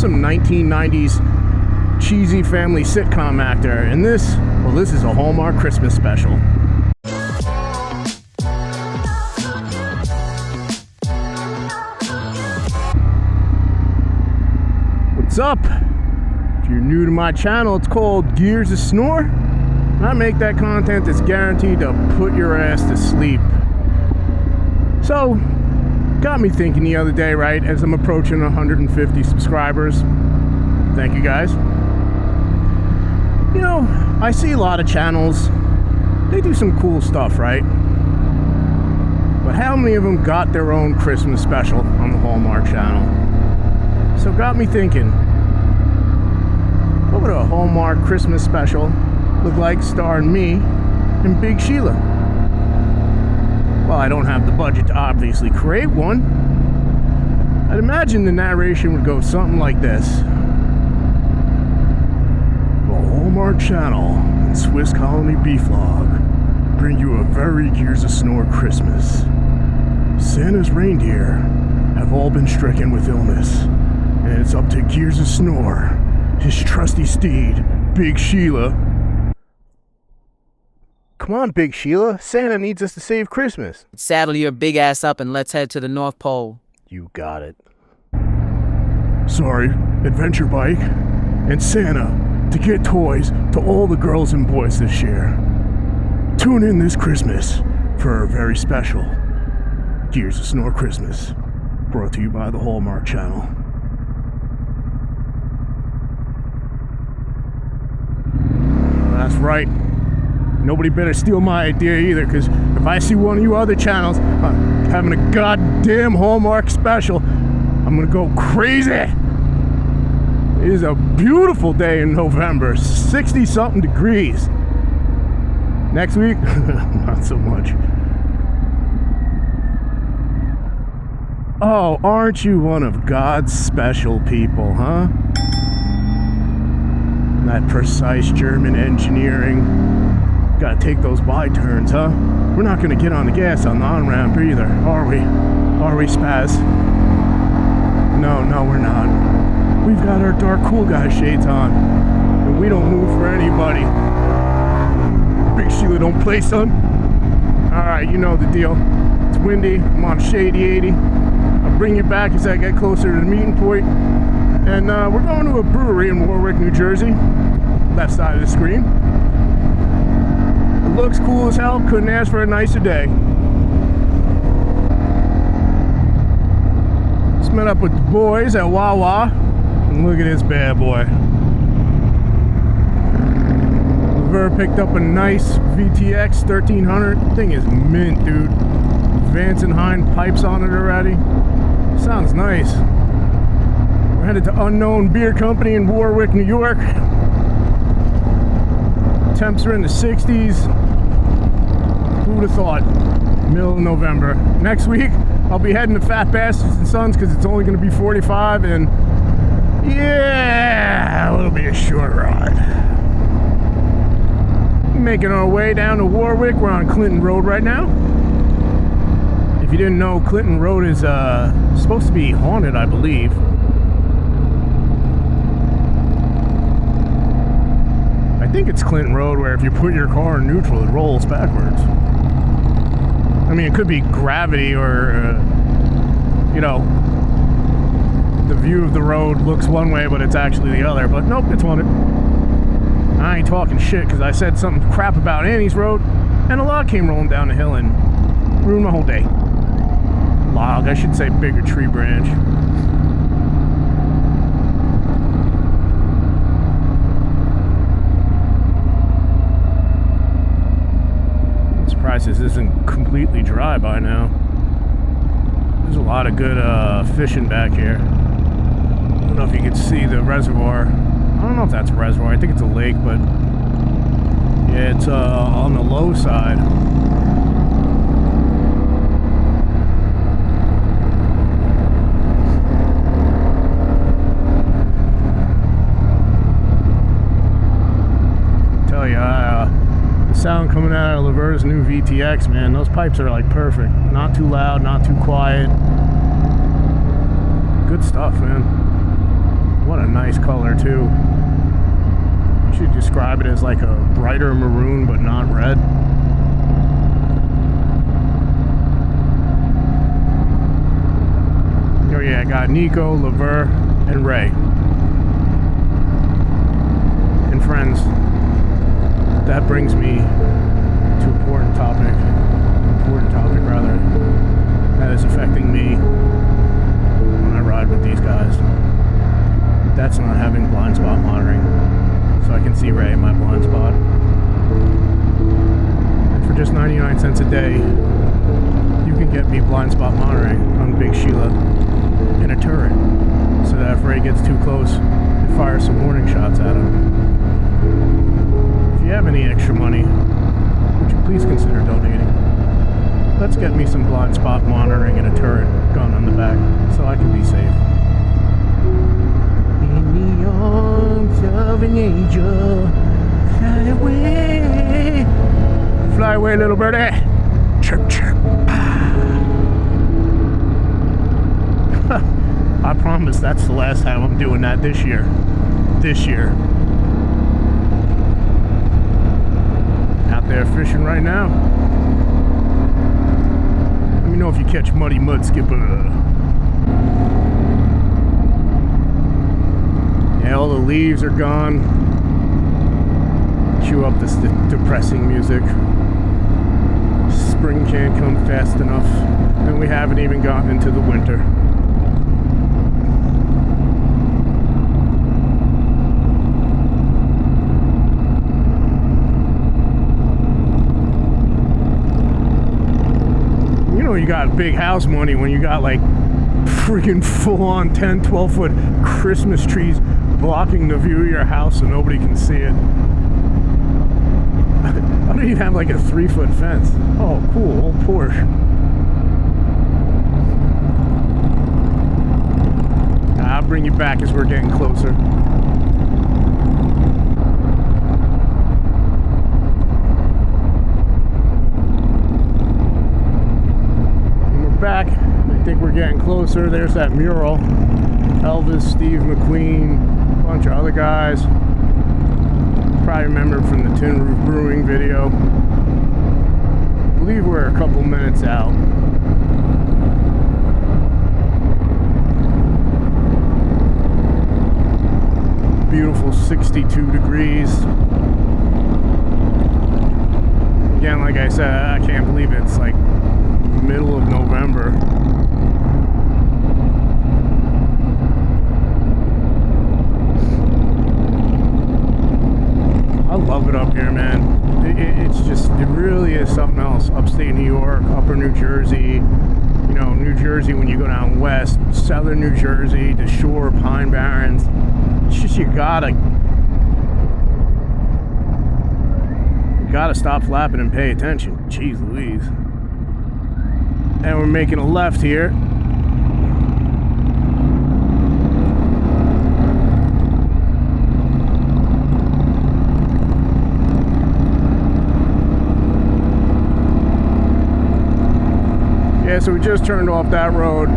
some 1990s cheesy family sitcom actor, and this is a Hallmark Christmas special. What's up? If you're new to my channel, it's called Gears of Snore, and I make that content that's guaranteed to put your ass to sleep. So, got me thinking the other day, right, as I'm approaching 150 subscribers. Thank you guys. You know, I see a lot of channels, they do some cool stuff, right? But how many of them got their own Christmas special on the Hallmark channel? So got me thinking, what would a Hallmark Christmas special look like starring me and Big Sheila? Well, I don't have the budget to obviously create one. I'd imagine the narration would go something like this. Hallmark Channel and Swiss Colony Beef Log bring you a very Gears of Snore Christmas. Santa's reindeer have all been stricken with illness, and it's up to Gears of Snore, his trusty steed, Big Sheila. Come on, Big Sheila. Santa needs us to save Christmas. Saddle your big ass up and let's head to the North Pole. You got it. Sorry, adventure bike and Santa to get toys to all the girls and boys this year. Tune in this Christmas for a very special Gears of Snore Christmas, brought to you by the Hallmark Channel. That's right. Nobody better steal my idea either, because if I see one of you other channels having a goddamn Hallmark special, I'm gonna go crazy. It is a beautiful day in November, 60-something degrees. Next week, not so much. Oh, aren't you one of God's special people, huh? That precise German engineering. Gotta take those by-turns, huh? We're not gonna get on the gas on the on-ramp either, are we? Are we, Spaz? No, we're not. We've got our dark cool guy shades on, and we don't move for anybody. Big Sheila don't play, son. Alright, you know the deal. It's windy, I'm on Shady 80. I'll bring you back as I get closer to the meeting point. And we're going to a brewery in Warwick, New Jersey. Left side of the screen. It looks cool as hell, couldn't ask for a nicer day. Just met up with the boys at Wawa. And look at this bad boy. Lever picked up a nice VTX 1300. Thing is mint, dude. Vance and Hines pipes on it already. Sounds nice. We're headed to Unknown Beer Company in Warwick, New York. Temps are in the 60s. Who would have thought? Middle of November. Next week, I'll be heading to Fat Bastards and Sons because it's only going to be 45 and yeah, it'll be a short ride. Making our way down to Warwick. We're on Clinton Road right now. If you didn't know, Clinton Road is supposed to be haunted, I believe. I think it's Clinton Road where if you put your car in neutral, it rolls backwards. I mean, it could be gravity or, you know, the view of the road looks one way, but it's actually the other. But nope, it's haunted. I ain't talking shit because I said something crap about Annie's Road, and a log came rolling down the hill and ruined my whole day. Log, I should say bigger tree branch. I'm surprised this isn't completely dry by now. There's a lot of good fishing back here. I don't know if you can see the reservoir. I don't know if that's a reservoir. I think it's a lake, but yeah, it's on the low side. I tell you, the sound coming out of Lever's new VTX, man, those pipes are like perfect. Not too loud, not too quiet. Good stuff, man. What a nice color too. You should describe it as like a brighter maroon but not red. Oh yeah, I got Nico, Lever, and Ray. And friends. That brings me to an important topic rather, that is affecting me when I ride with these guys. That's not having blind spot monitoring, so I can see Ray in my blind spot. And for just 99 cents a day, you can get me blind spot monitoring on Big Sheila in a turret, so that if Ray gets too close, it fires some warning shots at him. If you have any extra money, would you please consider donating? Let's get me some blind spot monitoring and a turret gun on the back so I can be safe. In the arms of an angel, fly away. Fly away, little birdie. Chirp, chirp. I promise that's the last time I'm doing that this year. Out there fishing right now. Let me know if you catch muddy mud skipper. Yeah, all the leaves are gone. Chew up this depressing music. Spring can't come fast enough, and we haven't even gotten into the winter. You got big house money when you got like freaking full-on 10, 12-foot Christmas trees blocking the view of your house so nobody can see it. I don't even have like a 3-foot fence. Oh, cool, old Porsche. I'll bring you back as we're getting closer. Back. I think we're getting closer. There's that mural. Elvis, Steve McQueen, a bunch of other guys. Probably remember from the Tin Roof Brewing video. I believe we're a couple minutes out. Beautiful 62 degrees. Again, like I said, I can't believe it's like middle of November. I love it up here, man. It really is something else. Upstate New York, upper New Jersey, you know, New Jersey when you go down west, southern New Jersey, the shore, Pine Barrens. It's just you gotta stop flapping and pay attention. Jeez Louise. And we're making a left here. Yeah, so we just turned off that road.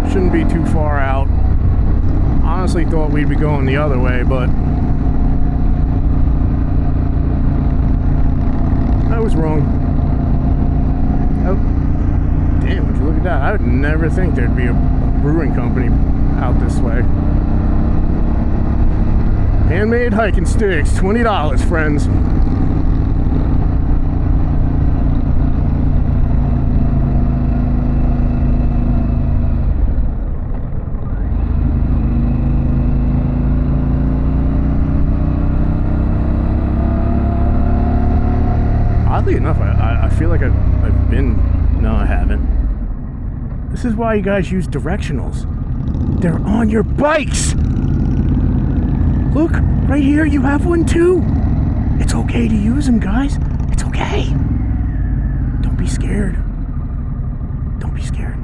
Shouldn't be too far out. Honestly thought we'd be going the other way, but I was wrong. Oh, damn, would you look at that? I would never think there'd be a brewing company out this way. Handmade hiking sticks, $20, friends. Oddly enough, I feel like I've been... No, I haven't. This is why you guys use directionals. They're on your bikes! Look, right here, you have one too! It's okay to use them, guys. It's okay. Don't be scared. Don't be scared.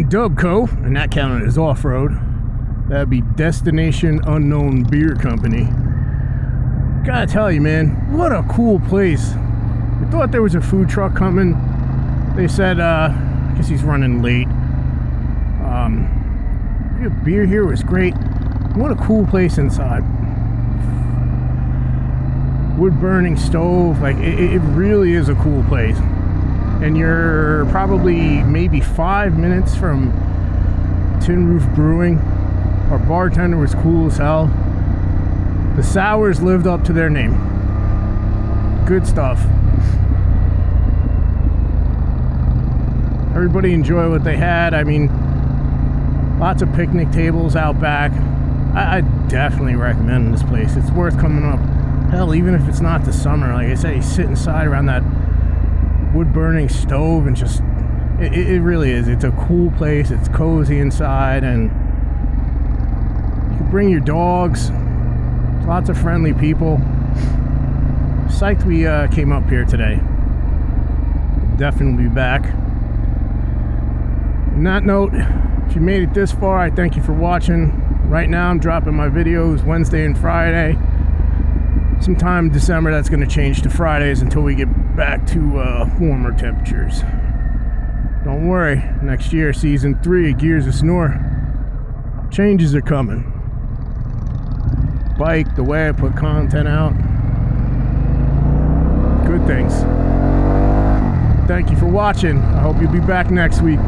ain't Dubco, and that counted as off-road. That'd be Destination Unknown Beer Company. Gotta tell you, man, what a cool place. I thought there was a food truck coming. They said, I guess he's running late. The beer here was great. What a cool place inside. Wood burning stove, like it really is a cool place. And you're probably maybe 5 minutes from Tin Roof Brewing. Our bartender was cool as hell. The sours lived up to their name. Good stuff. Everybody enjoyed what they had. I mean, lots of picnic tables out back. I definitely recommend this place. It's worth coming up. Hell, even if it's not the summer, like I said, you sit inside around that wood burning stove and just, it really is. It's a cool place. It's cozy inside, and you can bring your dogs. Lots of friendly people. Psyched we came up here today. Definitely be back. On that note, if you made it this far, I thank you for watching. Right now I'm dropping my videos Wednesday and Friday. Sometime in December that's going to change to Fridays until we get back to warmer temperatures. Don't worry, next year, season 3 of Gears of Snore, changes are coming. Bike, the way I put content out, good things. Thank you for watching. I hope you'll be back next week.